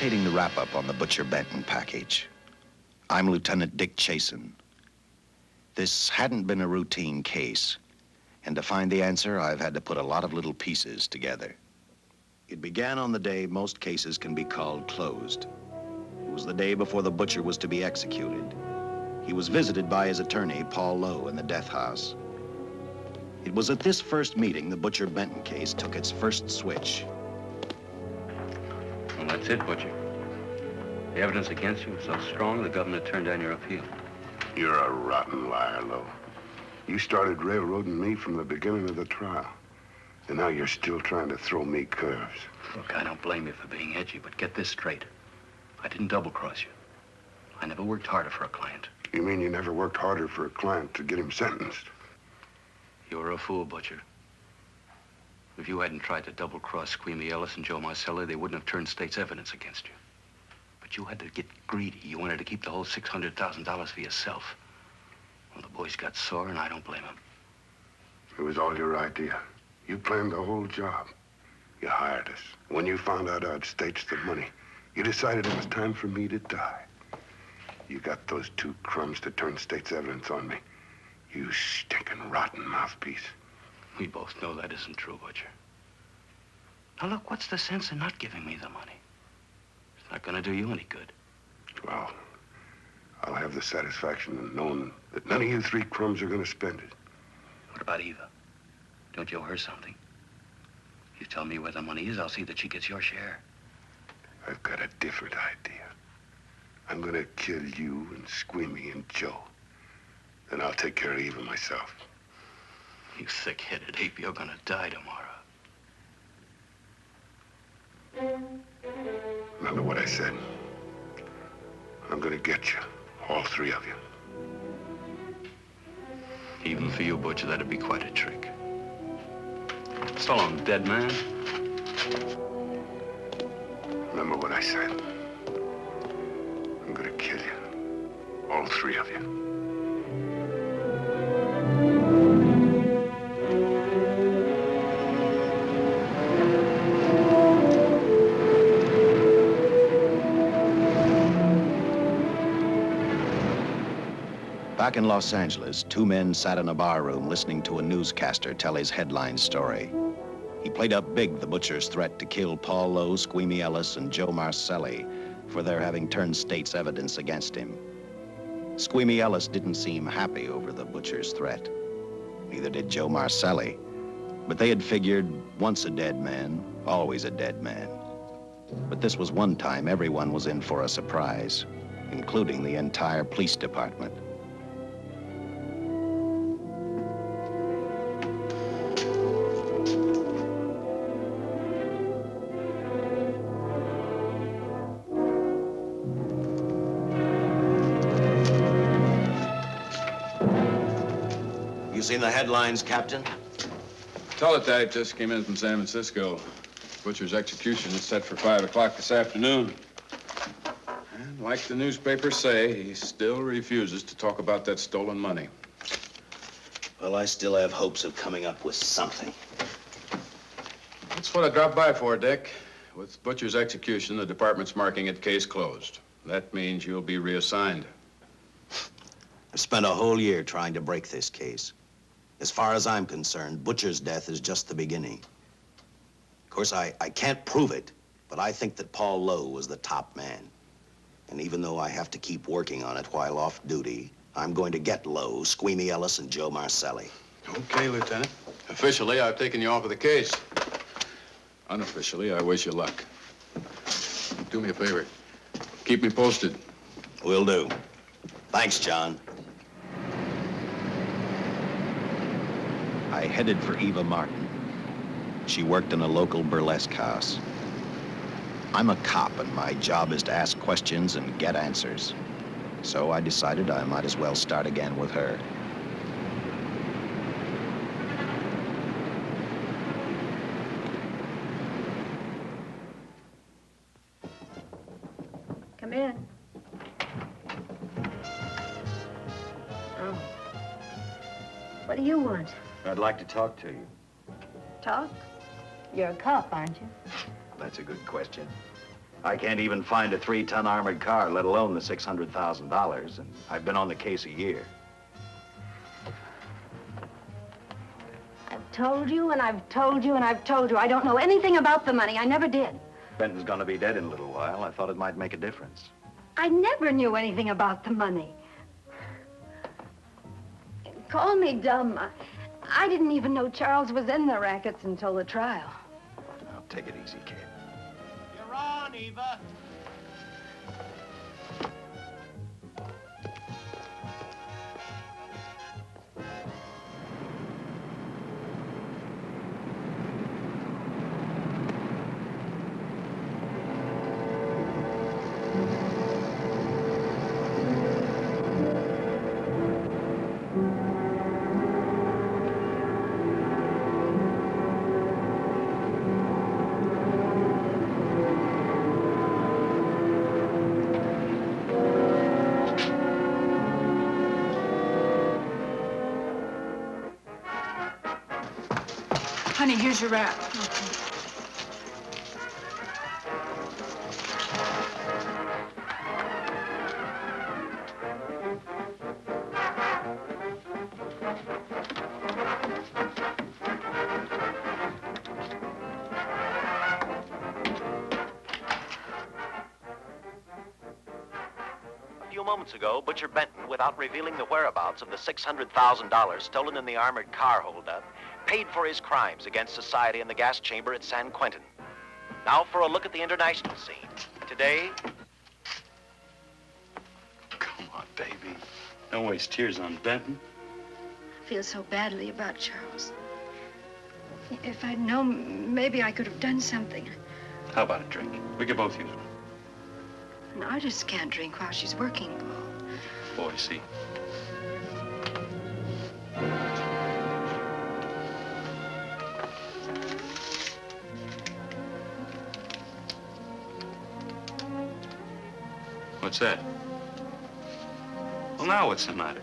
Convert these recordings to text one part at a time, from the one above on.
imitating the wrap-up on the Butcher Benton package. I'm Lieutenant Dick Chasen. This hadn't been a routine case, and to find the answer, I've had to put a lot of little pieces together. It began on the day most cases can be called closed. It was the day before the butcher was to be executed. He was visited by his attorney, Paul Lowe, in the death house. It was at this first meeting the Butcher Benton case took its first switch. Well, that's it, Butcher. The evidence against you was so strong, the governor turned down your appeal. You're a rotten liar, Lowe. You started railroading me from the beginning of the trial. And now you're still trying to throw me curves. Look, I don't blame you for being edgy, but get this straight. I didn't double-cross you. I never worked harder for a client. You mean you never worked harder for a client to get him sentenced? You were a fool, Butcher. If you hadn't tried to double-cross Squeamy Ellis and Joe Marcelli, they wouldn't have turned state's evidence against you. But you had to get greedy. You wanted to keep the whole $600,000 for yourself. Well, the boys got sore, and I don't blame them. It was all your idea. You planned the whole job. You hired us. When you found out I'd staged the money, you decided it was time for me to die. You got those two crumbs to turn state's evidence on me. You stinking rotten mouthpiece. We both know that isn't true, Butcher. Now, look, what's the sense in not giving me the money? It's not gonna do you any good. Well, I'll have the satisfaction of knowing that none of you three crumbs are gonna spend it. What about Eva? Don't you owe her something? You tell me where the money is, I'll see that she gets your share. I've got a different idea. I'm gonna kill you and Squeamy and Joe. Then I'll take care of Eva myself. You thick-headed ape, you're gonna die tomorrow. Remember what I said. I'm gonna get you, all three of you. Even for you, Butcher, that'd be quite a trick. So long, dead man. Remember what I said. I'm gonna kill you, all three of you. Back in Los Angeles, two men sat in a bar room listening to a newscaster tell his headline story. He played up big the butcher's threat to kill Paul Lowe, Squeamy Ellis, and Joe Marcelli for their having turned state's evidence against him. Squeamy Ellis didn't seem happy over the butcher's threat. Neither did Joe Marcelli. But they had figured, once a dead man, always a dead man. But this was one time everyone was in for a surprise, including the entire police department. Seen the headlines, Captain? Teletype just came in from San Francisco. Butcher's execution is set for 5 o'clock this afternoon. And like the newspapers say, he still refuses to talk about that stolen money. Well, I still have hopes of coming up with something. That's what I dropped by for, Dick. With Butcher's execution, the department's marking it case closed. That means you'll be reassigned. I've spent a whole year trying to break this case. As far as I'm concerned, Butcher's death is just the beginning. Of course, I can't prove it, but I think that Paul Lowe was the top man. And even though I have to keep working on it while off duty, I'm going to get Lowe, Squeamy Ellis, and Joe Marcelli. Okay, Lieutenant. Officially, I've taken you off of the case. Unofficially, I wish you luck. Do me a favor. Keep me posted. Will do. Thanks, John. I headed for Eva Martin. She worked in a local burlesque house. I'm a cop, and my job is to ask questions and get answers. So I decided I might as well start again with her. Come in. Oh. What do you want? I'd like to talk to you. Talk? You're a cop, aren't you? That's a good question. I can't even find a 3-ton armored car, let alone the $600,000, and I've been on the case a year. I've told you, and I've told you, and I've told you. I don't know anything about the money. I never did. Benton's gonna be dead in a little while. I thought it might make a difference. I never knew anything about the money. Call me dumb. I didn't even know Charles was in the rackets until the trial. Now, take it easy, kid. You're on, Eva. Honey, here's your wrap. A few moments ago, Butcher Benton, without revealing the whereabouts of the $600,000 stolen in the armored car holdup, paid for his crimes against society in the gas chamber at San Quentin. Now for a look at the international scene. Today... Come on, baby. Don't waste tears on Benton. I feel so badly about Charles. If I'd known, maybe I could have done something. How about a drink? We could both use one. An artist can't drink while she's working, Paul. Boy, see. What's that? Well, now what's the matter?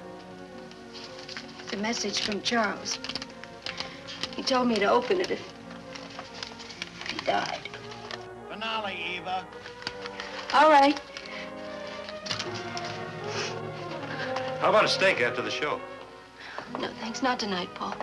It's a message from Charles. He told me to open it if he died. Finale, Eva. All right. How about a steak after the show? No, thanks. Not tonight, Paul.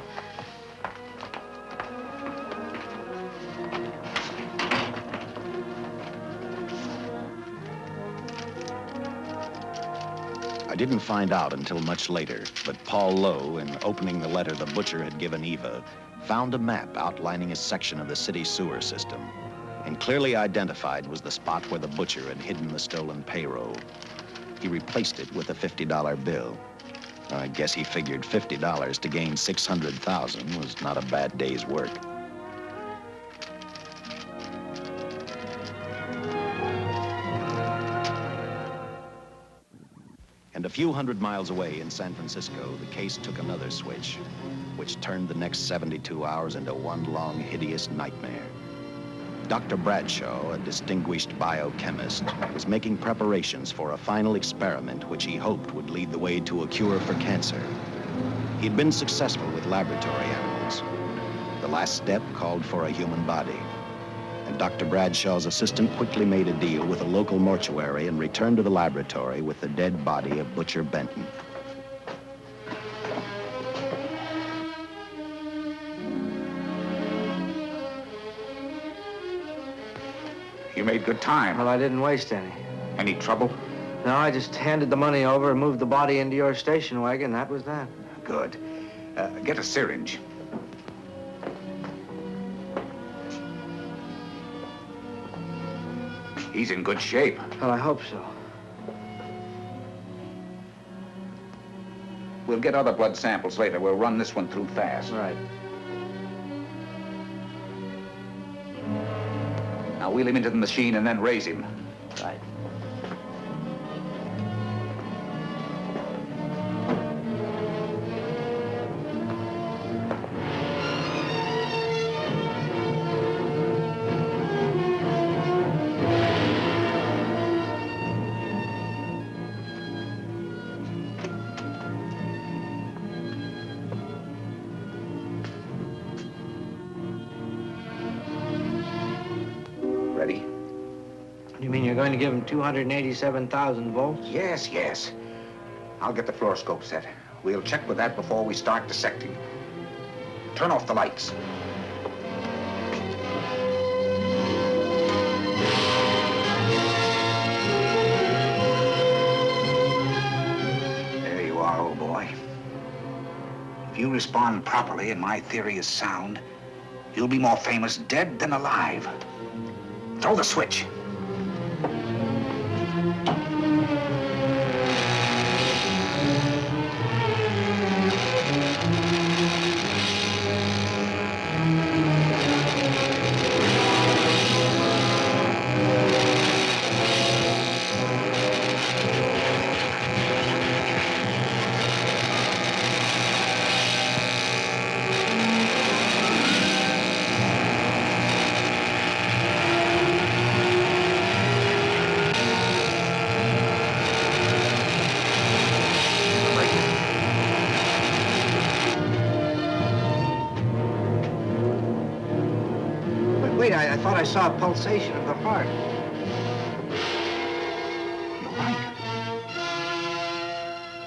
I didn't find out until much later, but Paul Lowe, in opening the letter the butcher had given Eva, found a map outlining a section of the city sewer system. And clearly identified was the spot where the butcher had hidden the stolen payroll. He replaced it with a $50 bill. I guess he figured $50 to gain $600,000 was not a bad day's work. And a few hundred miles away in San Francisco, the case took another switch, which turned the next 72 hours into one long, hideous nightmare. Dr. Bradshaw, a distinguished biochemist, was making preparations for a final experiment which he hoped would lead the way to a cure for cancer. He'd been successful with laboratory animals. The last step called for a human body. And Dr. Bradshaw's assistant quickly made a deal with a local mortuary and returned to the laboratory with the dead body of Butcher Benton. You made good time. Well, I didn't waste any. Any trouble? No, I just handed the money over and moved the body into your station wagon. That was that. Good. Get a syringe. He's in good shape. Well, I hope so. We'll get other blood samples later. We'll run this one through fast. Right. Now wheel him into the machine and then raise him. Right. Ready? You mean you're going to give him 287,000 volts? Yes, yes. I'll get the fluoroscope set. We'll check with that before we start dissecting. Turn off the lights. There you are, old boy. If you respond properly and my theory is sound, you'll be more famous dead than alive. Throw the switch. Wait, I thought I saw a pulsation of the heart. You're right.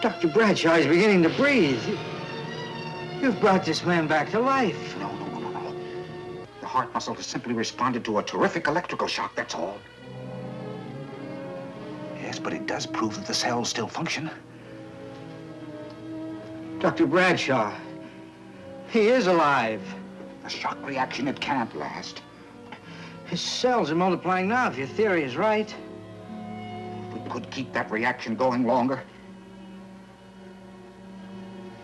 Dr. Bradshaw is beginning to breathe. You've brought this man back to life. No. The heart muscle has simply responded to a terrific electrical shock, that's all. Yes, but it does prove that the cells still function. Dr. Bradshaw, he is alive. A shock reaction, it can't last. His cells are multiplying now, if your theory is right. If we could keep that reaction going longer.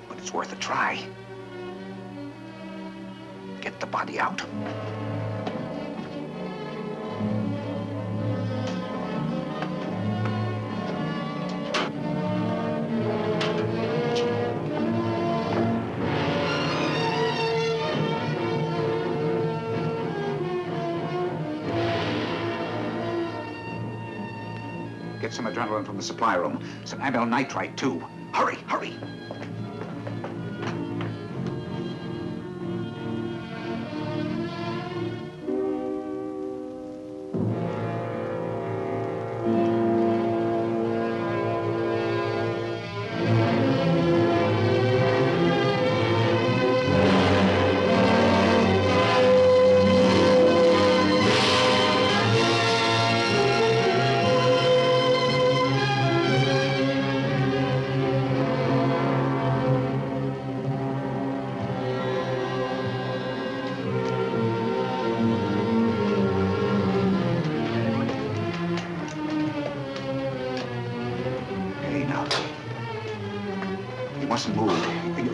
But it's worth a try. Get the body out. Get some adrenaline from the supply room. Some amyl nitrite, too. Hurry, hurry.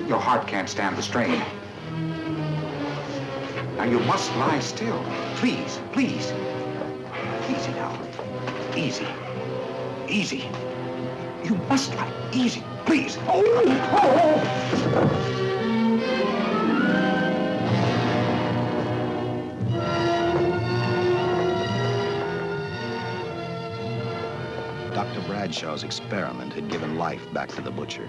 Your heart can't stand the strain. Now, you must lie still. Please, please. Easy now. Easy. Easy. You must lie. Easy, please. Dr. Bradshaw's experiment had given life back to the butcher.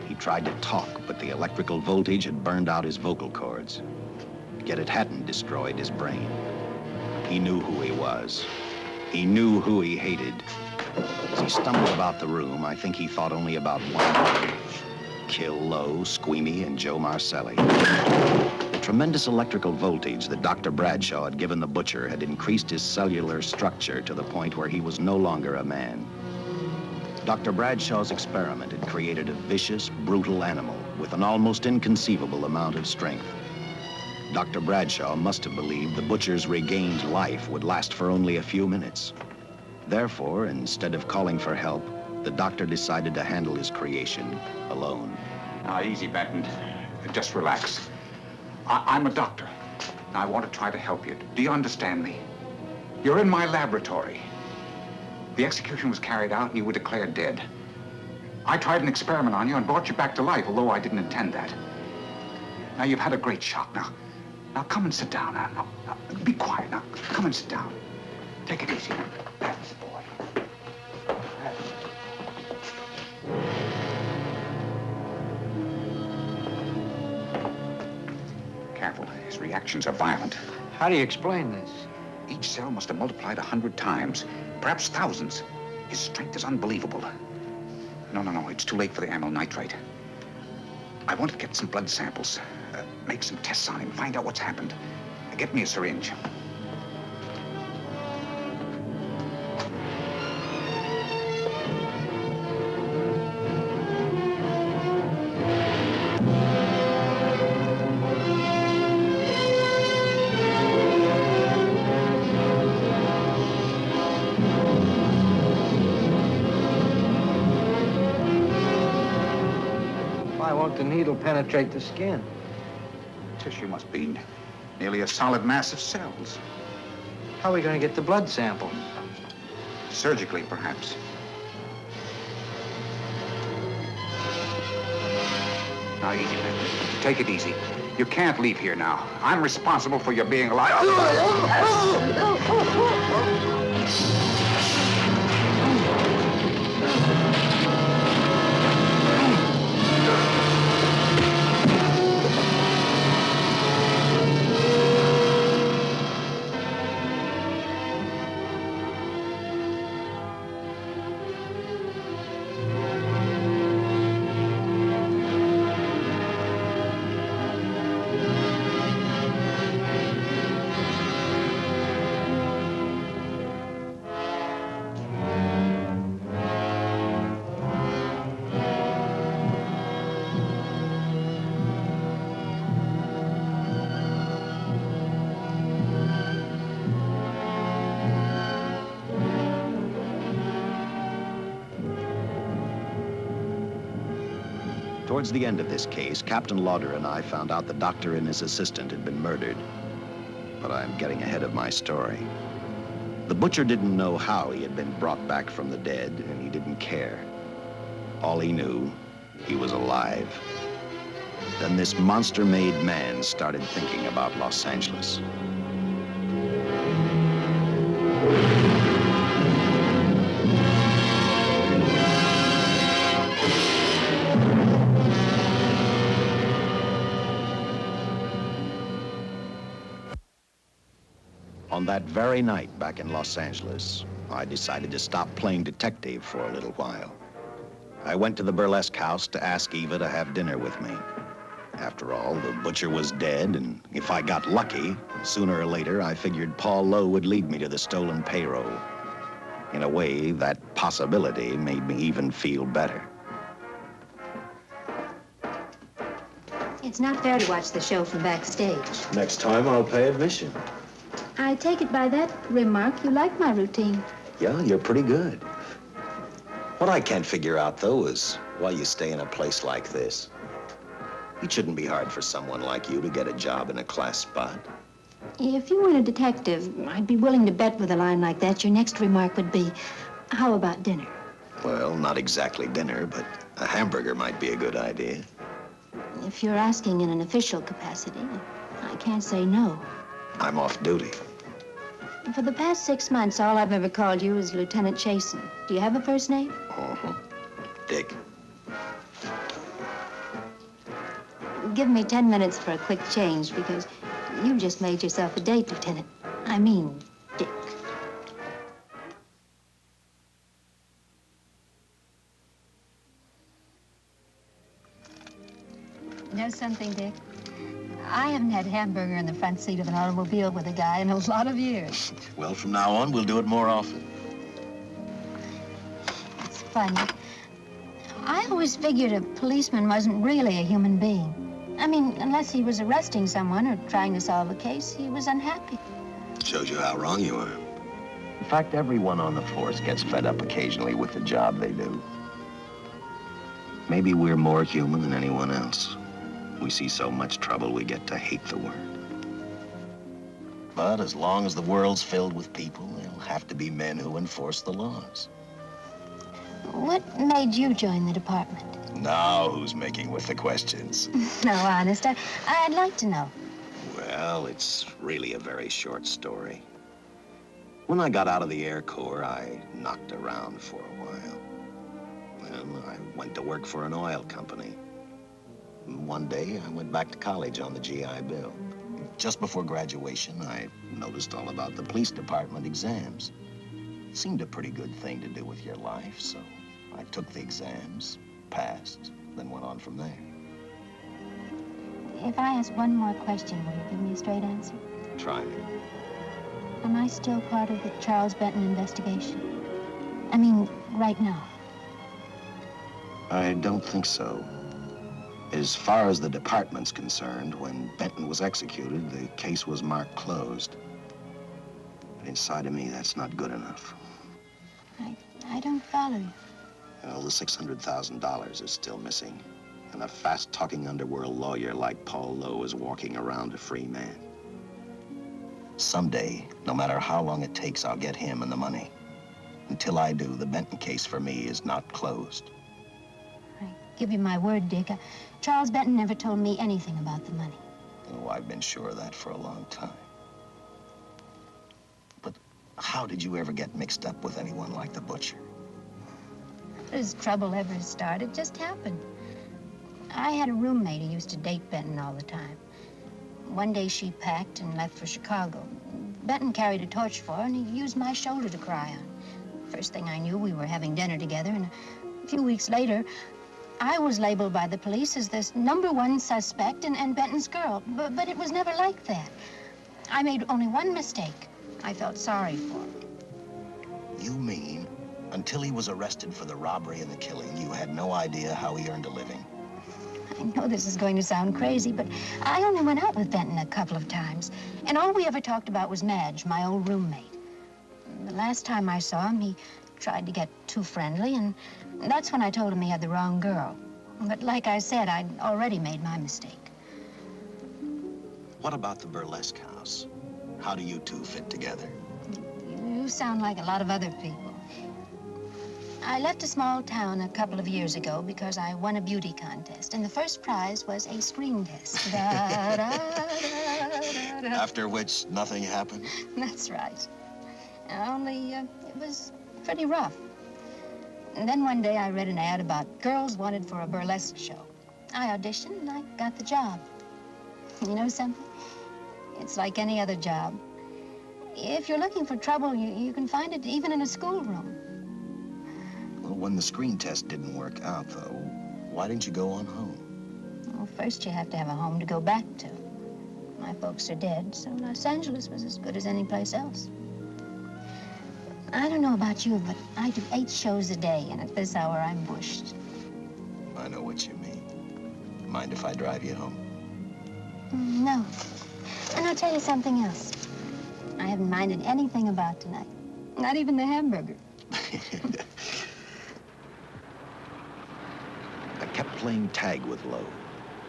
He tried to talk, but the electrical voltage had burned out his vocal cords. Yet it hadn't destroyed his brain. He knew who he was. He knew who he hated. As he stumbled about the room, I think he thought only about one: kill Lowe, Squeamy, and Joe Marcelli. The tremendous electrical voltage that Dr. Bradshaw had given the butcher had increased his cellular structure to the point where he was no longer a man. Dr. Bradshaw's experiment had created a vicious, brutal animal with an almost inconceivable amount of strength. Dr. Bradshaw must have believed the butcher's regained life would last for only a few minutes. Therefore, instead of calling for help, the doctor decided to handle his creation alone. Now, easy, Benton. Just relax. I'm a doctor. I want to try to help you. Do you understand me? You're in my laboratory. The execution was carried out and you were declared dead. I tried an experiment on you and brought you back to life, although I didn't intend that. Now, you've had a great shock. Now come and sit down. Now, be quiet. Now, come and sit down. Take it easy. That's the boy. Careful. His reactions are violent. How do you explain this? Each cell must have multiplied 100 times, perhaps thousands. His strength is unbelievable. No, it's too late for the amyl nitrite. I want to get some blood samples, make some tests on him, find out what's happened. Get me a syringe. Why won't the needle penetrate the skin? Tissue must be nearly a solid mass of cells. How are we going to get the blood sample? Surgically, perhaps. Now, easy, Benton. Take it easy. You can't leave here now. I'm responsible for your being alive. Towards the end of this case, Captain Lauder and I found out the doctor and his assistant had been murdered. But I'm getting ahead of my story. The butcher didn't know how he had been brought back from the dead, and he didn't care. All he knew, he was alive. Then this monster-made man started thinking about Los Angeles. On that very night back in Los Angeles, I decided to stop playing detective for a little while. I went to the burlesque house to ask Eva to have dinner with me. After all, the butcher was dead, and if I got lucky, sooner or later, I figured Paul Lowe would lead me to the stolen payroll. In a way, that possibility made me even feel better. It's not fair to watch the show from backstage. Next time, I'll pay admission. I take it by that remark you like my routine. Yeah, you're pretty good. What I can't figure out, though, is why you stay in a place like this. It shouldn't be hard for someone like you to get a job in a class spot. If you weren't a detective, I'd be willing to bet with a line like that your next remark would be, how about dinner? Well, not exactly dinner, but a hamburger might be a good idea. If you're asking in an official capacity, I can't say no. I'm off duty. For the past 6 months, all I've ever called you is Lieutenant Chasen. Do you have a first name? Uh-huh. Dick. Give me 10 minutes for a quick change, because you just made yourself a date, Lieutenant. I mean, Dick. You know something, Dick? I haven't had hamburger in the front seat of an automobile with a guy in a lot of years. Well, from now on, we'll do it more often. It's funny. I always figured a policeman wasn't really a human being. I mean, unless he was arresting someone or trying to solve a case, he was unhappy. Shows you how wrong you are. In fact, everyone on the force gets fed up occasionally with the job they do. Maybe we're more human than anyone else. We see so much trouble, we get to hate the word. But as long as the world's filled with people, there'll have to be men who enforce the laws. What made you join the department? Now who's making with the questions? No, honest, I'd like to know. Well, it's really a very short story. When I got out of the Air Corps, I knocked around for a while. Well, I went to work for an oil company. One day, I went back to college on the GI Bill. just before graduation, I noticed all about the police department exams. Seemed a pretty good thing to do with your life, so I took the exams, passed, then went on from there. If I ask one more question, will you give me a straight answer? Try me. Am I still part of the Charles Benton investigation? I mean, right now. I don't think so. As far as the department's concerned, when Benton was executed, the case was marked closed. But inside of me, that's not good enough. I don't follow you. Well, the $600,000 is still missing. And a fast-talking underworld lawyer like Paul Lowe is walking around a free man. Someday, no matter how long it takes, I'll get him and the money. Until I do, the Benton case for me is not closed. I give you my word, Dick. Charles Benton never told me anything about the money. Oh, I've been sure of that for a long time. But how did you ever get mixed up with anyone like the butcher? As trouble ever started, just happened. I had a roommate who used to date Benton all the time. One day she packed and left for Chicago. Benton carried a torch for her, and he used my shoulder to cry on. First thing I knew, we were having dinner together, and a few weeks later, I was labeled by the police as this #1 suspect and Benton's girl, but it was never like that. I made only one mistake. I felt sorry for him. You mean, until he was arrested for the robbery and the killing, you had no idea how he earned a living? I know this is going to sound crazy, but I only went out with Benton a couple of times, and all we ever talked about was Madge, my old roommate. The last time I saw him, he tried to get too friendly, and that's when I told him he had the wrong girl. But like I said, I'd already made my mistake. What about the burlesque house? How do you two fit together? You sound like a lot of other people. I left a small town a couple of years ago because I won a beauty contest, and the first prize was a screen test. After which, nothing happened? That's right. Only, it was pretty rough. And then one day I read an ad about girls wanted for a burlesque show. I auditioned and I got the job. You know something? It's like any other job. If you're looking for trouble, you can find it even in a schoolroom. Well, when the screen test didn't work out, though, why didn't you go on home? Well, first you have to have a home to go back to. My folks are dead, so Los Angeles was as good as any place else. I don't know about you, but I do 8 shows a day, and at this hour, I'm bushed. I know what you mean. Mind if I drive you home? No. And I'll tell you something else. I haven't minded anything about tonight. Not even the hamburger. I kept playing tag with Lowe.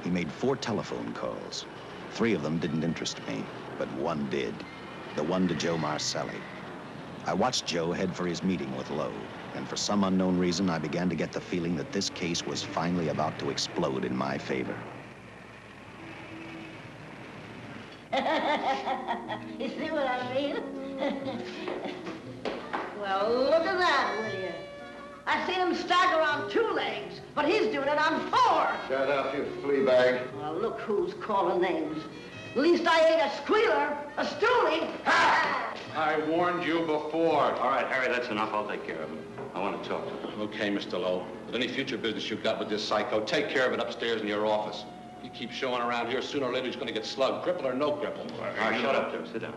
He made 4 telephone calls. 3 of them didn't interest me, but one did. The one to Joe Marcelli. I watched Joe head for his meeting with Lowe, and for some unknown reason, I began to get the feeling that this case was finally about to explode in my favor. You see what I mean? Well, look at that, will you? I seen him stagger on 2 legs, but he's doing it on 4. Shut up, you flea bag. Well, look who's calling names. At least I ain't a squealer, a stoolie. Ha! I warned you before. All right, Harry, that's enough. I'll take care of him. I want to talk to him. Okay, Mr. Lowe. But any future business you've got with this psycho, take care of it upstairs in your office. If you keep showing around here, sooner or later he's going to get slugged, cripple or no cripple. All right, shut up, Joe. Sit down.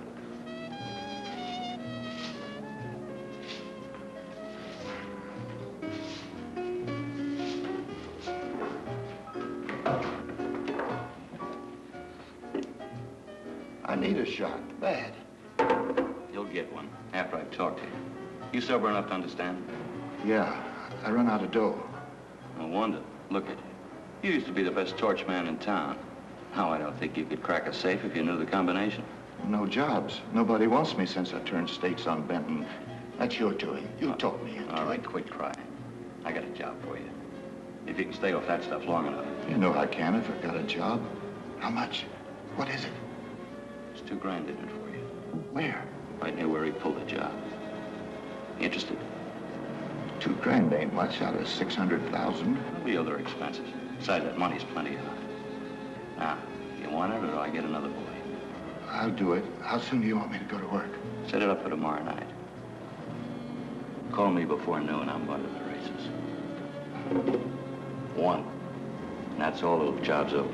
I need a shot, bad. You'll get one after I've talked to you. You sober enough to understand? Yeah, I run out of dough. No wonder. Look at you. You used to be the best torch man in town. Now I don't think you could crack a safe if you knew the combination. No jobs. Nobody wants me since I turned stakes on Benton. That's your doing. You taught me. All right, quit crying. I got a job for you. If you can stay off that stuff long enough. You know I can if I've got a job. How much? What is it? There's $2 grand in it for you. Where? Right near where he pulled the job. Interested? $2 grand ain't much out of 600,000. There'll be other expenses. Besides, that money's plenty of. Now, you want it or do I get another boy? I'll do it. How soon do you want me to go to work? Set it up for tomorrow night. Call me before noon. I'm going to the races. 1. And that's all. The job's over.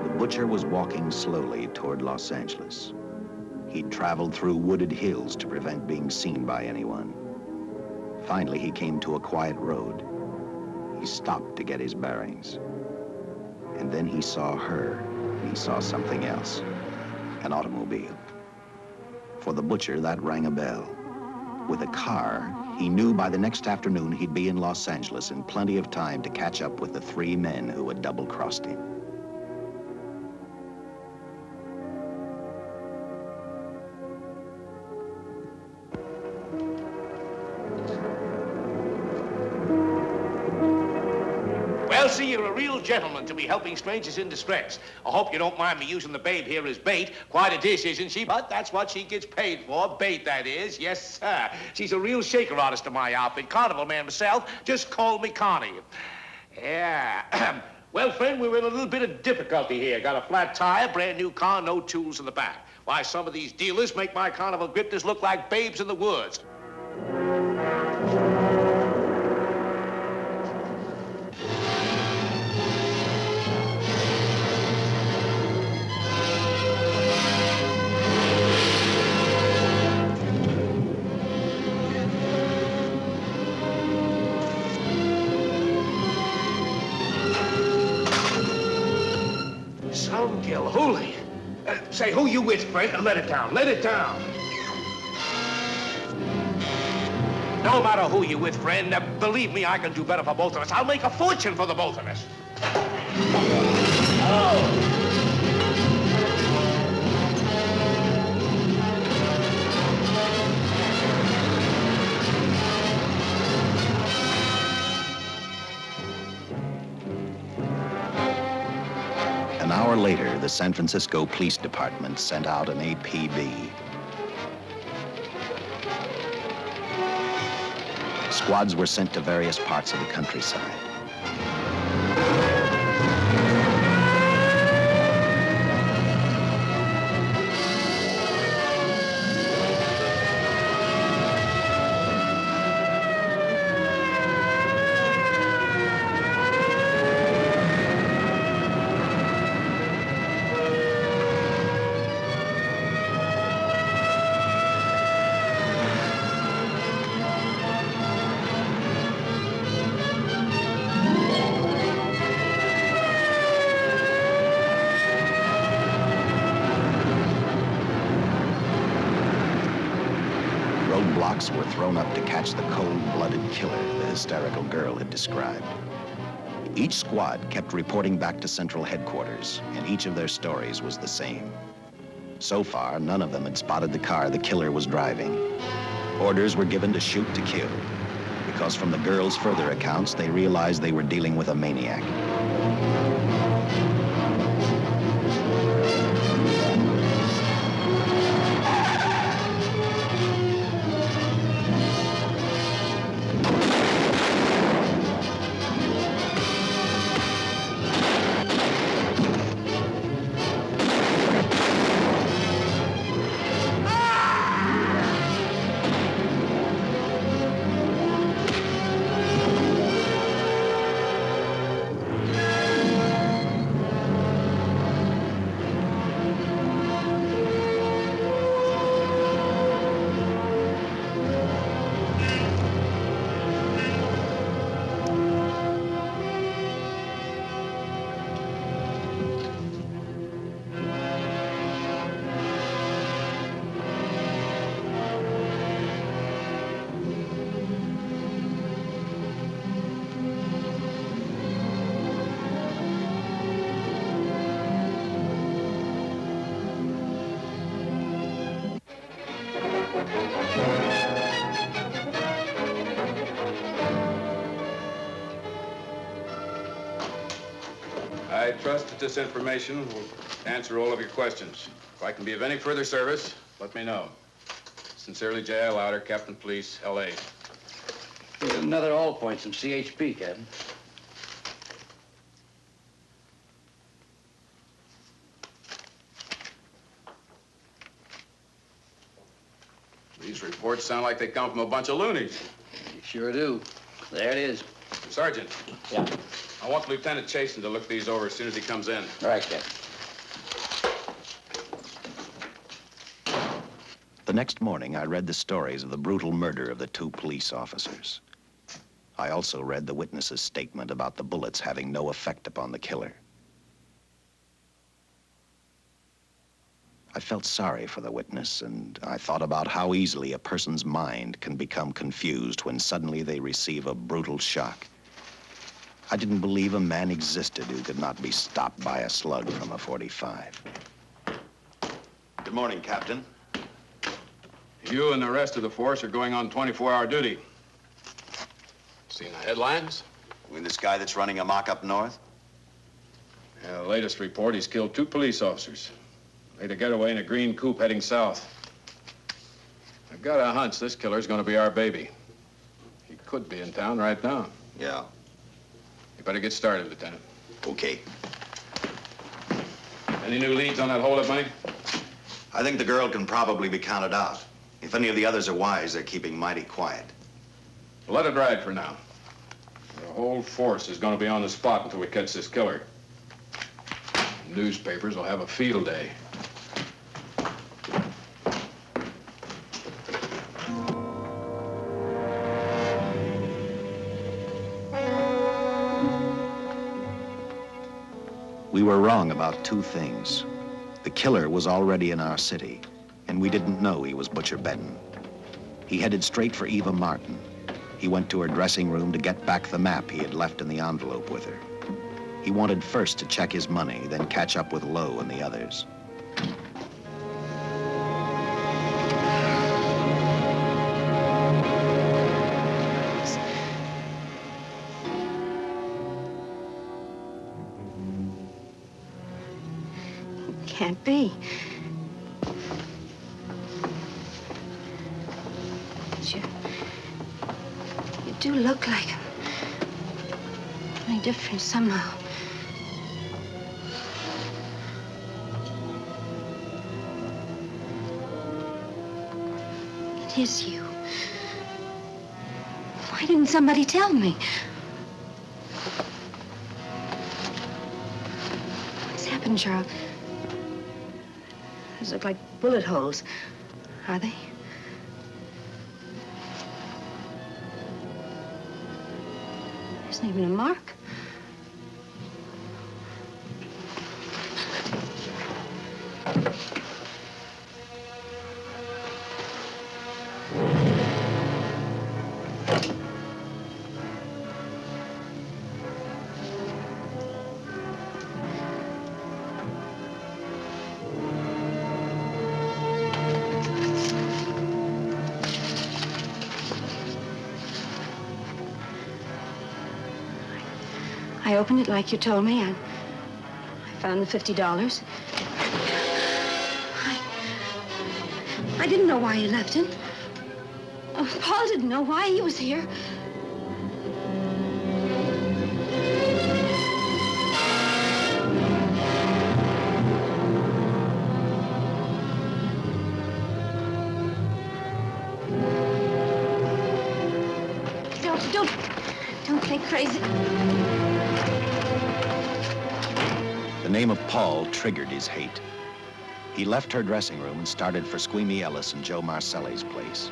The butcher was walking slowly toward Los Angeles. He'd traveled through wooded hills to prevent being seen by anyone. Finally, he came to a quiet road. He stopped to get his bearings. And then he saw her. He saw something else. An automobile. For the butcher, that rang a bell. With a car, he knew by the next afternoon he'd be in Los Angeles in plenty of time to catch up with the 3 men who had double-crossed him. Well, see, you're a real gentleman to be helping strangers in distress. I hope you don't mind me using the babe here as bait. Quite a dish, isn't she? But that's what she gets paid for. Bait, that is. Yes, sir. She's a real shaker artist of my outfit. Carnival man myself. Just call me Connie. Yeah. Well, friend, we're in a little bit of difficulty here. Got a flat tire, brand new car, no tools in the back. Why, some of these dealers make my carnival grifters look like babes in the woods. Holy. Say, who you with, friend? Let it down. Let it down. No matter who you with, friend, believe me, I can do better for both of us. I'll make a fortune for the both of us. Oh! An hour later, the San Francisco Police Department sent out an APB. Squads were sent to various parts of the countryside. Roadblocks were thrown up to catch the cold-blooded killer the hysterical girl had described. Each squad kept reporting back to Central Headquarters, and each of their stories was the same. So far, none of them had spotted the car the killer was driving. Orders were given to shoot to kill, because from the girls' further accounts, they realized they were dealing with a maniac. I trust that this information will answer all of your questions. If I can be of any further service, let me know. Sincerely, J. Louder, Captain Police, L.A. Here's another all points from CHP, Captain. These reports sound like they come from a bunch of loonies. You sure do. There it is. Sergeant. Yeah. I want Lieutenant Chasen to look these over as soon as he comes in. All right, Captain. The next morning, I read the stories of the brutal murder of the 2 police officers. I also read the witness's statement about the bullets having no effect upon the killer. I felt sorry for the witness, and I thought about how easily a person's mind can become confused when suddenly they receive a brutal shock. I didn't believe a man existed who could not be stopped by a slug from a .45. Good morning, Captain. You and the rest of the force are going on 24-hour duty. Seen the headlines? You mean this guy that's running amok up north? Yeah, the latest report, he's killed 2 police officers. Made a getaway in a green coupe heading south. I've got a hunch this killer's gonna be our baby. He could be in town right now. Yeah. You better get started, Lieutenant. Okay. Any new leads on that holdup money? I think the girl can probably be counted out. If any of the others are wise, they're keeping mighty quiet. Well, let it ride for now. The whole force is gonna be on the spot until we catch this killer. Newspapers will have a field day. We were wrong about 2 things. The killer was already in our city, and we didn't know he was Butcher Benton. He headed straight for Eva Martin. He went to her dressing room to get back the map he had left in the envelope with her. He wanted first to check his money, then catch up with Lowe and the others. Can't be. But you do look like him. Only different somehow. It is you. Why didn't somebody tell me? What's happened, Charles? Those look like bullet holes. Are they? There isn't even a mark. I opened it like you told me, and I found the $50. I didn't know why you left him. Paul didn't know why he was here. Don't get crazy. The name of Paul triggered his hate. He left her dressing room and started for Squeamy Ellis and Joe Marcelli's place.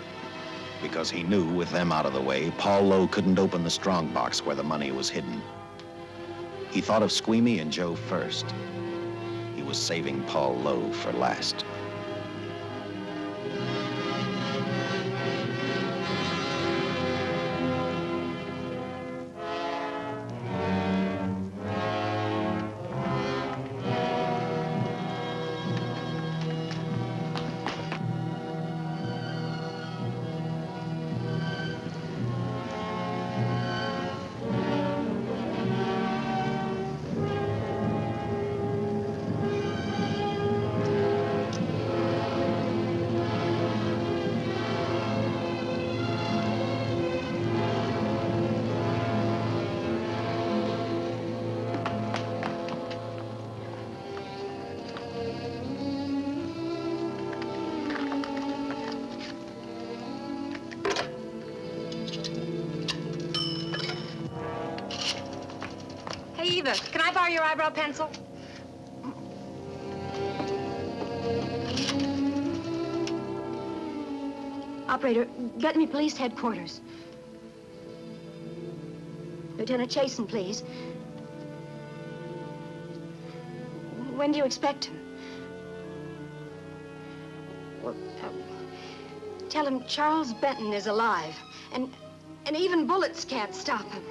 Because he knew, with them out of the way, Paul Lowe couldn't open the strongbox where the money was hidden. He thought of Squeamy and Joe first. He was saving Paul Lowe for last. Hey, Eva, can I borrow your eyebrow pencil? Operator, get me police headquarters. Lieutenant Chasen, please. When do you expect him? Well, tell him Charles Benton is alive, and even bullets can't stop him.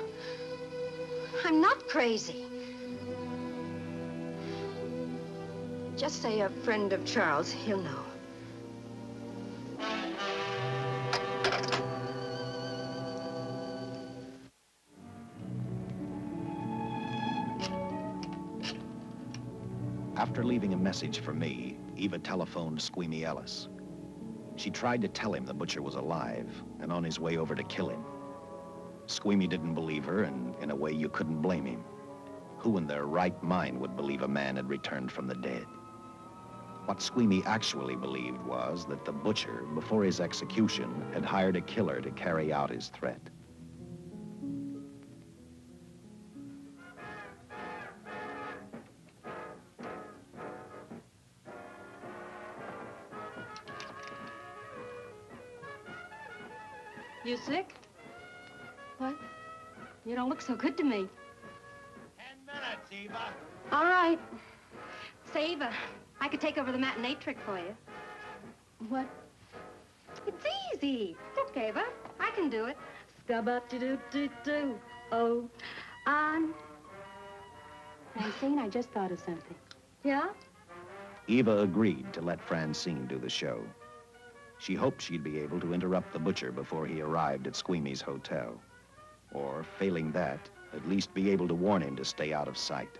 I'm not crazy. Just say a friend of Charles, he'll know. After leaving a message for me, Eva telephoned Squeamy Ellis. She tried to tell him the butcher was alive and on his way over to kill him. Squeamy didn't believe her, and in a way you couldn't blame him. Who in their right mind would believe a man had returned from the dead? What Squeamy actually believed was that the butcher, before his execution, had hired a killer to carry out his threat. You sick? What? You don't look so good to me. 10 minutes, Eva. All right. Say, Eva, I could take over the matinee trick for you. What? It's easy. Look, Eva, I can do it. Scabba-doo-doo-doo-doo. Oh, Francine, I just thought of something. Yeah? Eva agreed to let Francine do the show. She hoped she'd be able to interrupt the butcher before he arrived at Squeamy's hotel. Or, failing that, at least be able to warn him to stay out of sight.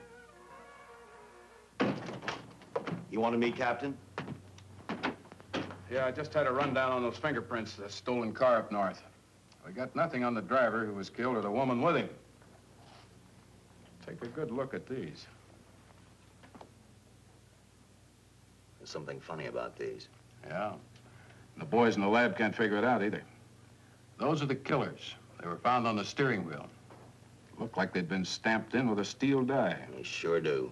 You wanted me, Captain? Yeah, I just had a rundown on those fingerprints of the stolen car up north. We got nothing on the driver who was killed or the woman with him. Take a good look at these. There's something funny about these. Yeah. The boys in the lab can't figure it out either. Those are the killers. They were found on the steering wheel. Looked like they'd been stamped in with a steel die. They sure do.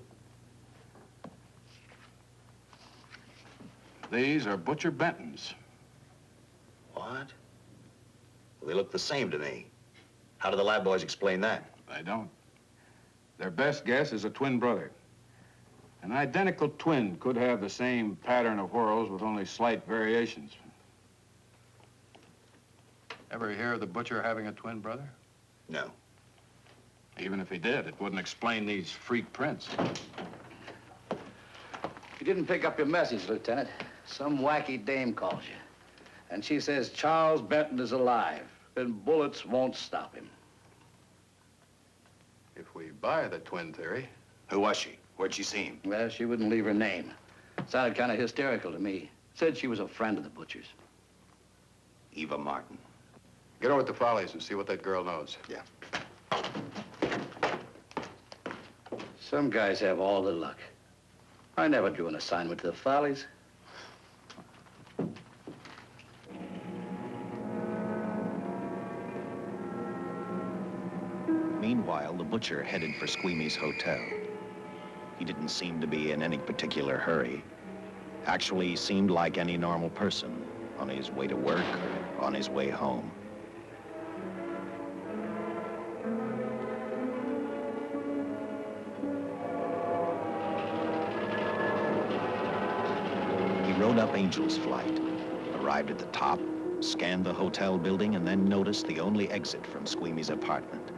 These are Butcher Benton's. What? Well, they look the same to me. How do the lab boys explain that? They don't. Their best guess is a twin brother. An identical twin could have the same pattern of whorls with only slight variations. Ever hear of the butcher having a twin brother? No. Even if he did, it wouldn't explain these freak prints. You didn't pick up your message, Lieutenant. Some wacky dame calls you. And she says Charles Benton is alive, and bullets won't stop him. If we buy the twin theory... Who was she? Where'd she see him? Well, she wouldn't leave her name. Sounded kind of hysterical to me. Said she was a friend of the butcher's. Eva Martin. Get over at the Follies and see what that girl knows. Yeah. Some guys have all the luck. I never drew an assignment to the Follies. Meanwhile, the butcher headed for Squeamy's hotel. He didn't seem to be in any particular hurry. Actually, he seemed like any normal person, on his way to work or on his way home. He rode up Angel's Flight, arrived at the top, scanned the hotel building, and then noticed the only exit from Squeamy's apartment,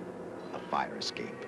a fire escape.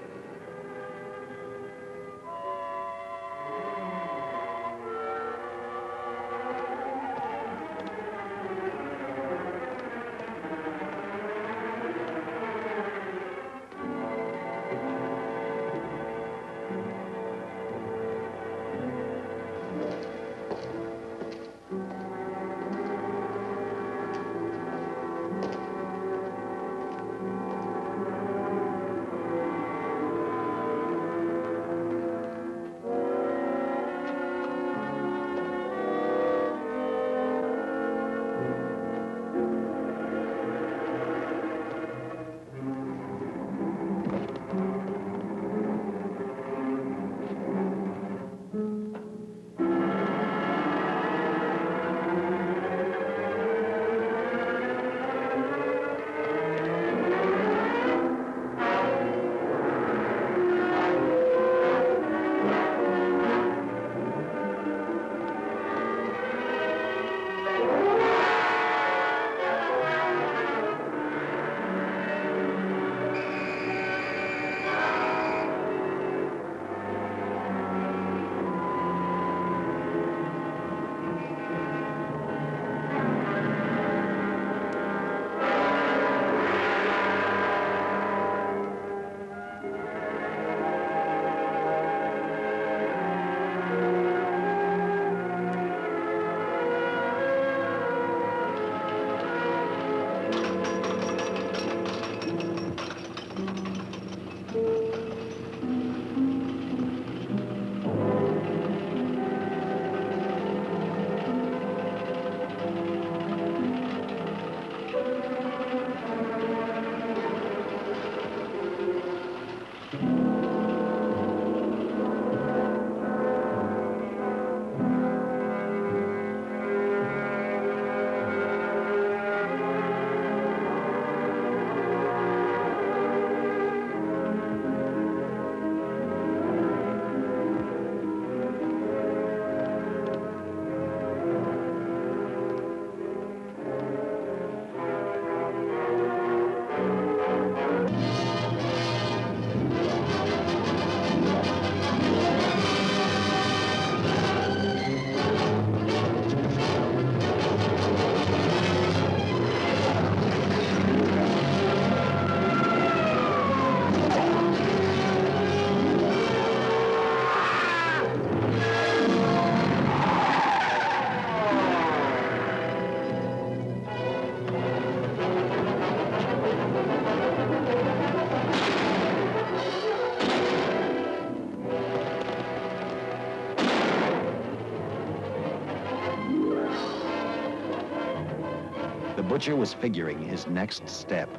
Butcher was figuring his next step.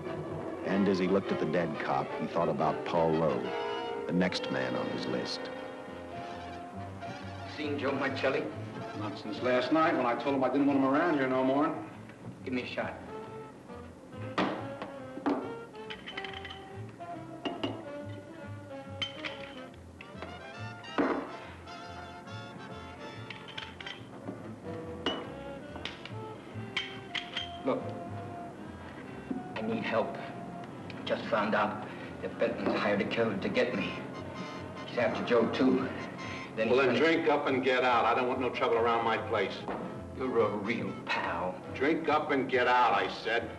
And as he looked at the dead cop, he thought about Paul Lowe, the next man on his list. Seen Joe Marcelli? Not since last night when I told him I didn't want him around here no more. Give me a shot. Look, I need help. Just found out that Benton's hired a killer to get me. He's after Joe, too. Well, then drink up and get out. I don't want no trouble around my place. You're a real pal. Drink up and get out, I said.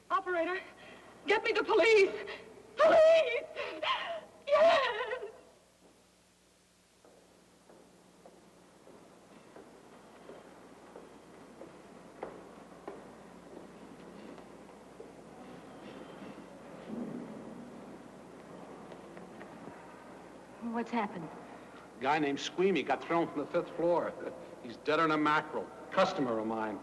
Operator, get me the police! Police! Yes! What's happened? A guy named Squeamy got thrown from the 5th floor. He's deader than a mackerel. Customer of mine.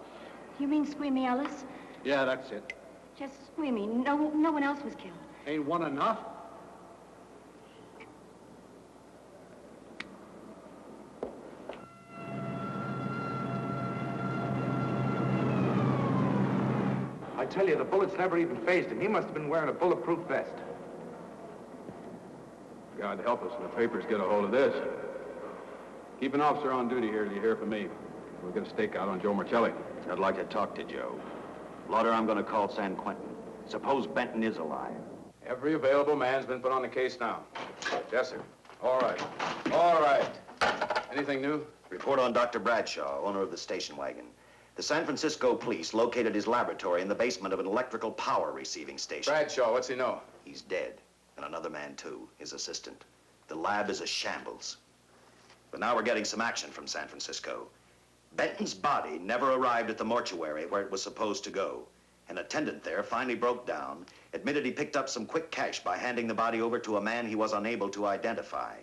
You mean Squeamy Ellis? Yeah, that's it. Just Squeamy. No one else was killed. Ain't one enough? I tell you, the bullets never even phased him. He must have been wearing a bulletproof vest. God help us when the papers get a hold of this. Keep an officer on duty here till you hear from me. We'll get a stakeout on Joe Marcelli. I'd like to talk to Joe. Lauder, I'm going to call San Quentin. Suppose Benton is alive. Every available man's been put on the case now. Yes, sir. All right. All right. Anything new? Report on Dr. Bradshaw, owner of the station wagon. The San Francisco police located his laboratory in the basement of an electrical power receiving station. Bradshaw, what's he know? He's dead. And another man, too, his assistant. The lab is a shambles. But now we're getting some action from San Francisco. Benton's body never arrived at the mortuary where it was supposed to go. An attendant there finally broke down, admitted he picked up some quick cash by handing the body over to a man he was unable to identify.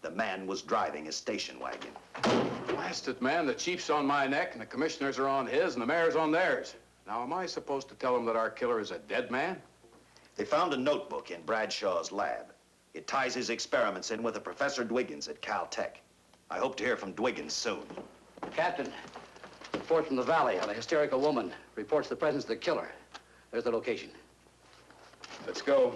The man was driving a station wagon. Blast it, man. The chief's on my neck, and the commissioners are on his, and the mayor's on theirs. Now, am I supposed to tell them that our killer is a dead man? They found a notebook in Bradshaw's lab. It ties his experiments in with a Professor Dwiggins at Caltech. I hope to hear from Dwiggins soon. Captain, report from the valley on a hysterical woman. Reports the presence of the killer. There's the location. Let's go.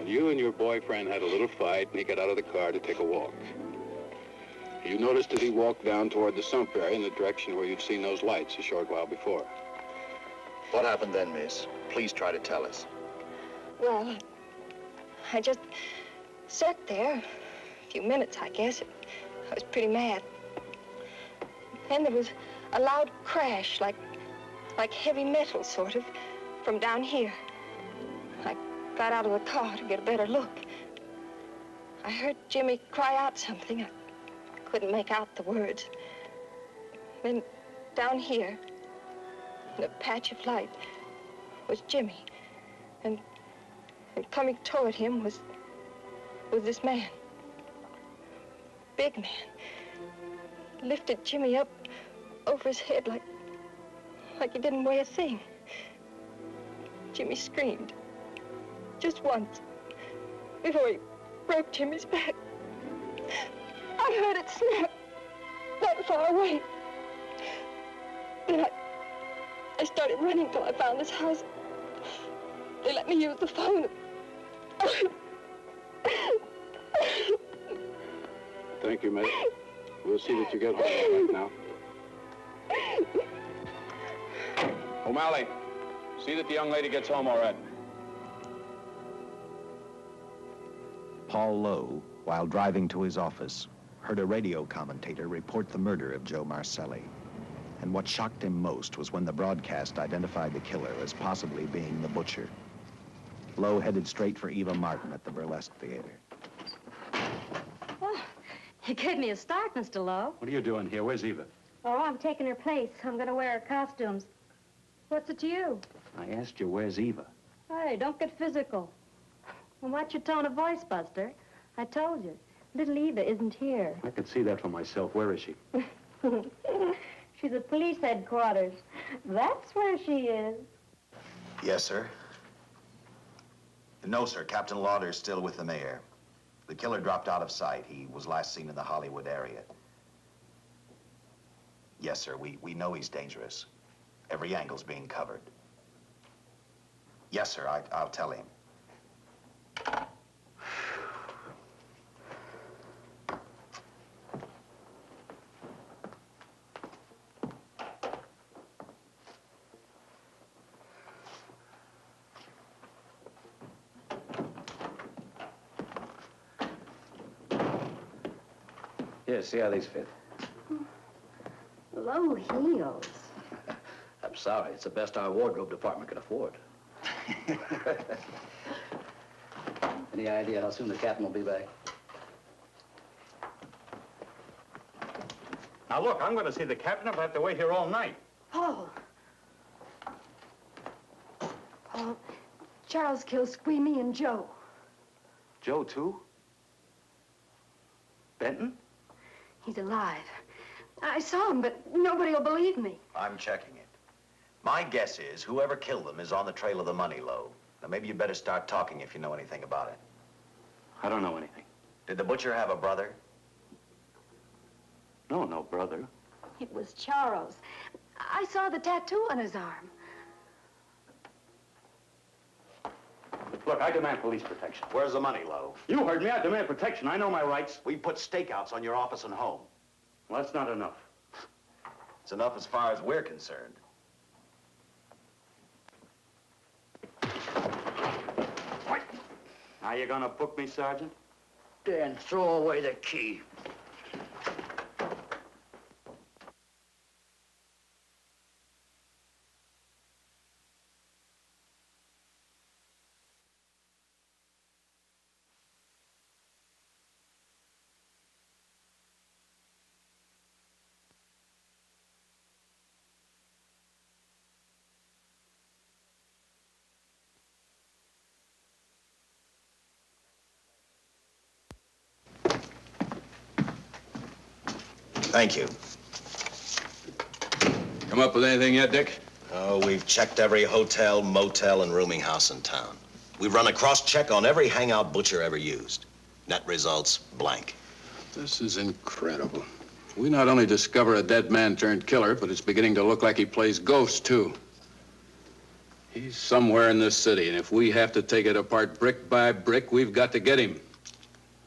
You and your boyfriend had a little fight, and he got out of the car to take a walk. You noticed that he walked down toward the sump area in the direction where you'd seen those lights a short while before. What happened then, miss? Please try to tell us. Well, I just sat there a few minutes, I guess. I was pretty mad. Then there was a loud crash, like heavy metal, sort of, from down here. I got out of the car to get a better look. I heard Jimmy cry out something. I couldn't make out the words. Then down here, in a patch of light, was Jimmy. And coming toward him was this man. Big man. Lifted Jimmy up over his head like he didn't weigh a thing. Jimmy screamed. Just once, before he broke Jimmy's back. I heard it snap, not far away. Then I started running till I found this house. They let me use the phone. Thank you, mate. We'll see that you get home now. O'Malley, see that the young lady gets home all right. Paul Lowe, while driving to his office, heard a radio commentator report the murder of Joe Marcelli. And what shocked him most was when the broadcast identified the killer as possibly being the butcher. Lowe headed straight for Eva Martin at the Burlesque Theater. Oh, you gave me a start, Mr. Lowe. What are you doing here? Where's Eva? Oh, I'm taking her place. I'm going to wear her costumes. What's it to you? I asked you, where's Eva? Hey, don't get physical. Well, watch your tone of voice, Buster. I told you. Little Eva isn't here. I could see that for myself. Where is she? She's at police headquarters. That's where she is. Yes, sir. No, sir. Captain Lauder's still with the mayor. The killer dropped out of sight. He was last seen in the Hollywood area. Yes, sir. We know he's dangerous. Every angle's being covered. Yes, sir. I'll tell him. Here, see how these fit. Low heels. I'm sorry. It's the best our wardrobe department can afford. Any idea how soon the captain will be back? Now, look, I'm going to see the captain. I'll have to wait here all night. Paul. Paul, Charles killed Squeamy and Joe. Joe, too? Benton? He's alive. I saw him, but nobody will believe me. I'm checking it. My guess is whoever killed them is on the trail of the money, Lowe. Now, maybe you better start talking if you know anything about it. I don't know anything. Did the butcher have a brother? No, no brother. It was Charles. I saw the tattoo on his arm. Look, I demand police protection. Where's the money, Lowe? You heard me. I demand protection. I know my rights. We put stakeouts on your office and home. Well, that's not enough. It's enough as far as we're concerned. Now you gonna book me, Sergeant? Then throw away the key. Thank you. Come up with anything yet, Dick? Oh, we've checked every hotel, motel, and rooming house in town. We've run a cross-check on every hangout Butcher ever used. Net results, blank. This is incredible. We not only discover a dead man turned killer, but it's beginning to look like he plays ghosts, too. He's somewhere in this city, and if we have to take it apart brick by brick, we've got to get him.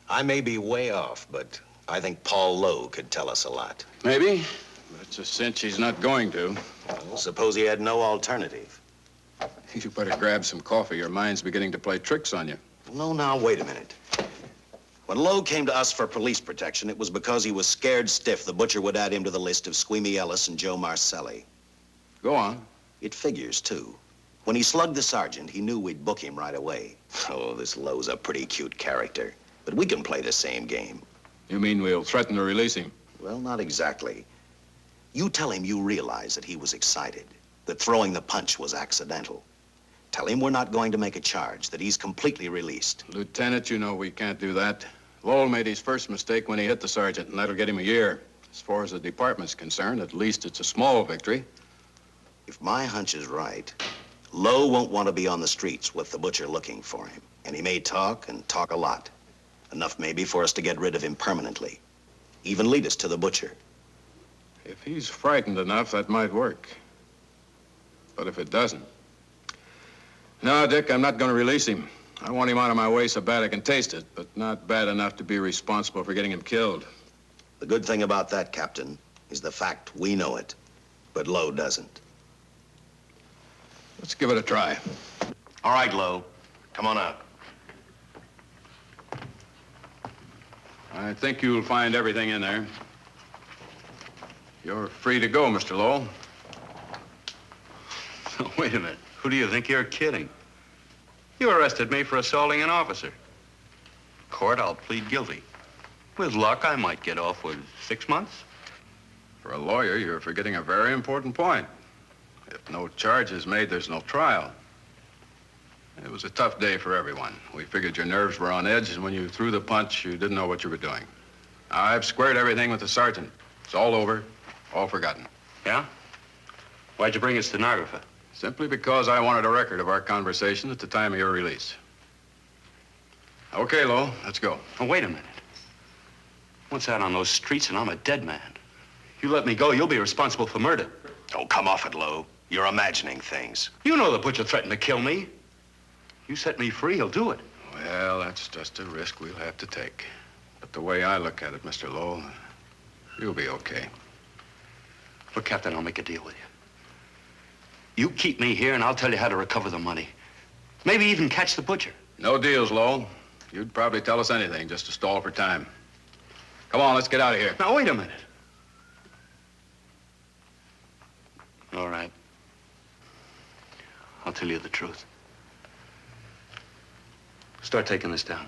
I may be way off, but I think Paul Lowe could tell us a lot. Maybe, but it's a cinch he's not going to. Well, suppose he had no alternative. You better grab some coffee. Your mind's beginning to play tricks on you. No, now, wait a minute. When Lowe came to us for police protection, it was because he was scared stiff the Butcher would add him to the list of Squeamy Ellis and Joe Marcelli. Go on. It figures, too. When he slugged the sergeant, he knew we'd book him right away. Oh, this Lowe's a pretty cute character. But we can play the same game. You mean we'll threaten to release him? Well, not exactly. You tell him you realize that he was excited, that throwing the punch was accidental. Tell him we're not going to make a charge, that he's completely released. Lieutenant, you know we can't do that. Lowell made his first mistake when he hit the sergeant, and that'll get him a year. As far as the department's concerned, at least it's a small victory. If my hunch is right, Lowe won't want to be on the streets with the Butcher looking for him. And he may talk, and talk a lot. Enough maybe for us to get rid of him permanently. Even lead us to the Butcher. If he's frightened enough, that might work. But if it doesn't... No, Dick, I'm not going to release him. I want him out of my way so bad I can taste it, but not bad enough to be responsible for getting him killed. The good thing about that, Captain, is the fact we know it, but Lowe doesn't. Let's give it a try. All right, Lowe. Come on out. I think you'll find everything in there. You're free to go, Mr. Lowell. Wait a minute. Who do you think you're kidding? You arrested me for assaulting an officer. Court, I'll plead guilty. With luck, I might get off with 6 months. For a lawyer, you're forgetting a very important point. If no charge is made, there's no trial. It was a tough day for everyone. We figured your nerves were on edge, and when you threw the punch, you didn't know what you were doing. I've squared everything with the sergeant. It's all over, all forgotten. Yeah? Why'd you bring a stenographer? Simply because I wanted a record of our conversation at the time of your release. Okay, Lowell, let's go. Oh, wait a minute. Once out on those streets and I'm a dead man. You let me go, you'll be responsible for murder. Oh, come off it, Lowe. You're imagining things. You know the Butcher threatened to kill me. You set me free, he'll do it. Well, that's just a risk we'll have to take. But the way I look at it, Mr. Lowell, you'll be okay. Look, Captain, I'll make a deal with you. You keep me here, and I'll tell you how to recover the money. Maybe even catch the Butcher. No deals, Lowell. You'd probably tell us anything just to stall for time. Come on, let's get out of here. Now, wait a minute. All right. I'll tell you the truth. Start taking this down.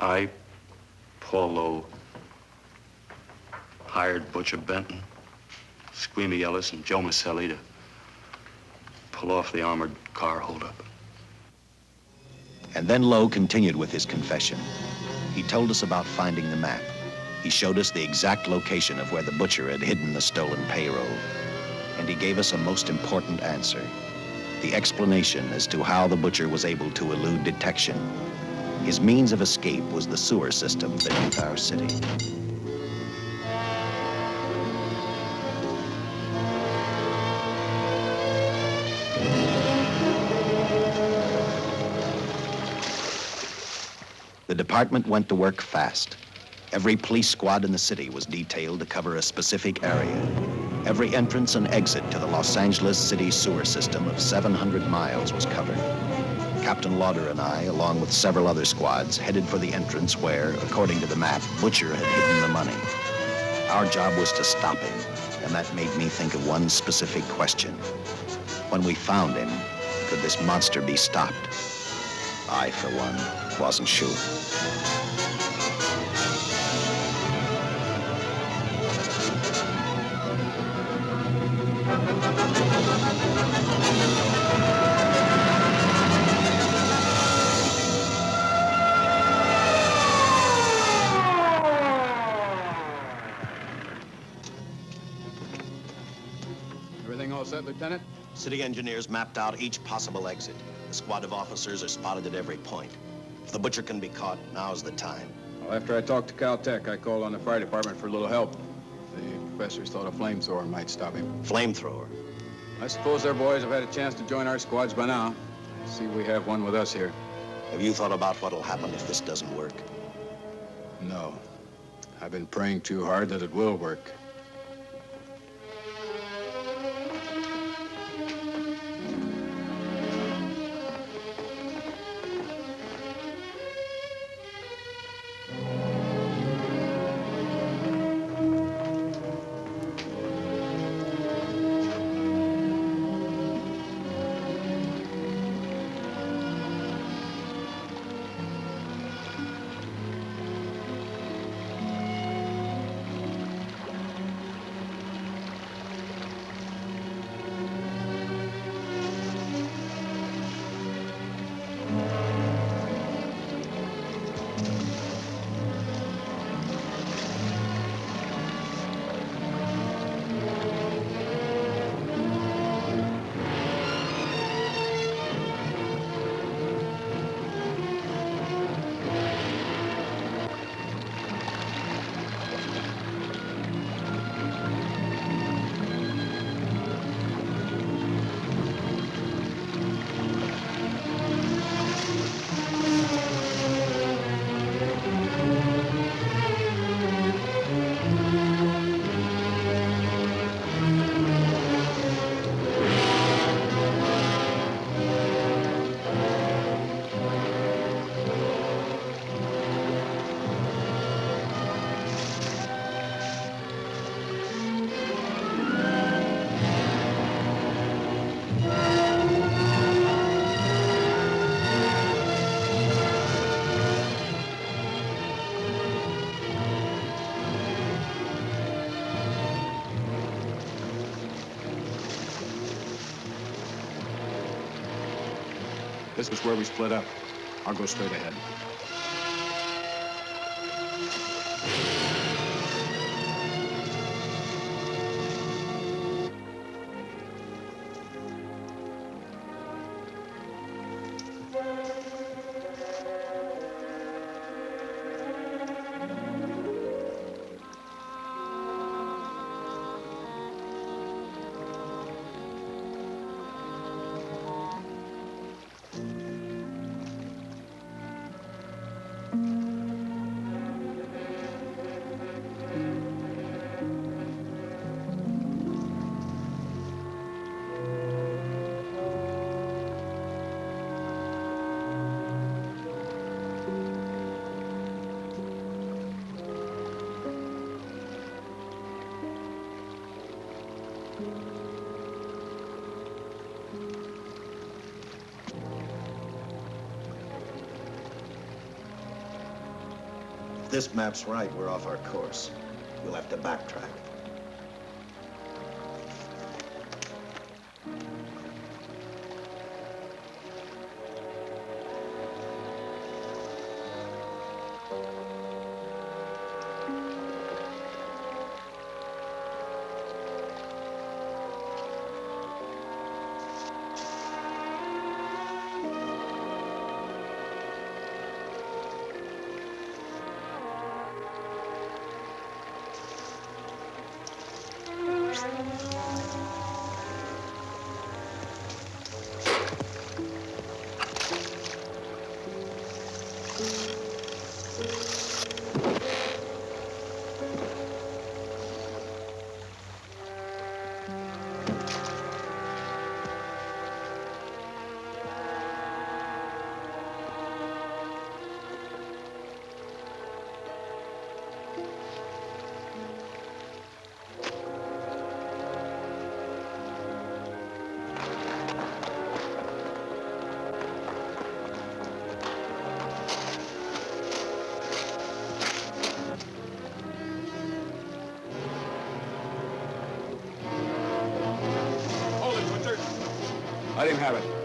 I, Paul Lowe, hired Butcher Benton, Squeamy Ellis, and Joe Marcelli to pull off the armored car holdup. And then Lowe continued with his confession. He told us about finding the map. He showed us the exact location of where the Butcher had hidden the stolen payroll. And he gave us a most important answer. The explanation as to how the Butcher was able to elude detection. His means of escape was the sewer system beneath our city. The department went to work fast. Every police squad in the city was detailed to cover a specific area. Every entrance and exit to the Los Angeles city sewer system of 700 miles was covered. Captain Lauder and I, along with several other squads, headed for the entrance where, according to the map, Butcher had hidden the money. Our job was to stop him, and that made me think of one specific question. When we found him, could this monster be stopped? I, for one, wasn't sure. Everything all set, Lieutenant? City engineers mapped out each possible exit. The squad of officers are spotted at every point. If the Butcher can be caught, now's the time. Well, after I talked to Caltech, I called on the fire department for a little help. The professors thought a flamethrower might stop him. Flamethrower? I suppose their boys have had a chance to join our squads by now. I see we have one with us here. Have you thought about what'll happen if this doesn't work? No. I've been praying too hard that it will work. This is where we split up. I'll go straight ahead. If this map's right, we're off our course. We'll have to backtrack. Let him have it.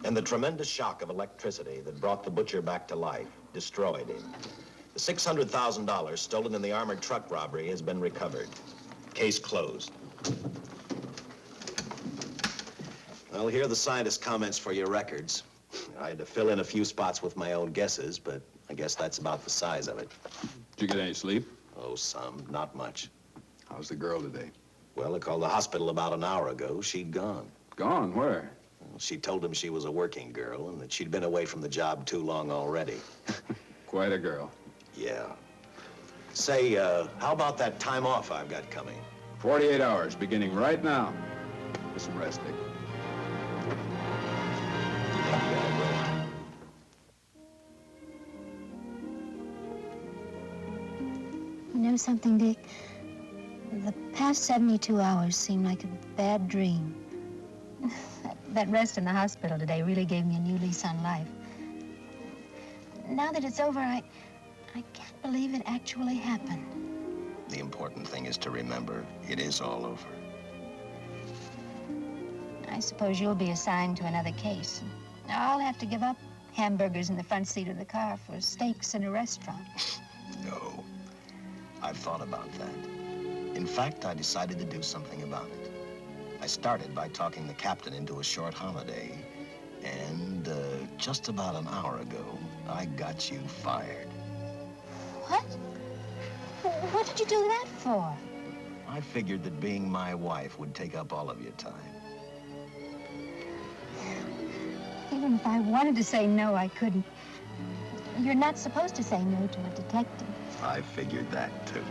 And the tremendous shock of electricity that brought the butcher back to life destroyed him. The $600,000 stolen in the armored truck robbery has been recovered. Case closed. Well, here are the scientist's comments for your records. I had to fill in a few spots with my own guesses, but I guess that's about the size of it. Did you get any sleep? Oh, some. Not much. How's the girl today? Well, I called the hospital about an hour ago. She'd gone. Gone? Where? Well, she told him she was a working girl and that she'd been away from the job too long already. Quite a girl. Yeah. Say, how about that time off I've got coming? 48 hours, beginning right now. Get some rest, Dick. know something, Dick? The past 72 hours seem like a bad dream. That rest in the hospital today really gave me a new lease on life. Now that it's over, I can't believe it actually happened. The important thing is to remember it is all over. I suppose you'll be assigned to another case. I'll have to give up hamburgers in the front seat of the car for steaks in a restaurant. No, I've thought about that. In fact, I decided to do something about it. I started by talking the captain into a short holiday, and just about an hour ago, I got you fired. What? What did you do that for? I figured that being my wife would take up all of your time. Even if I wanted to say no, I couldn't. You're not supposed to say no to a detective. I figured that, too.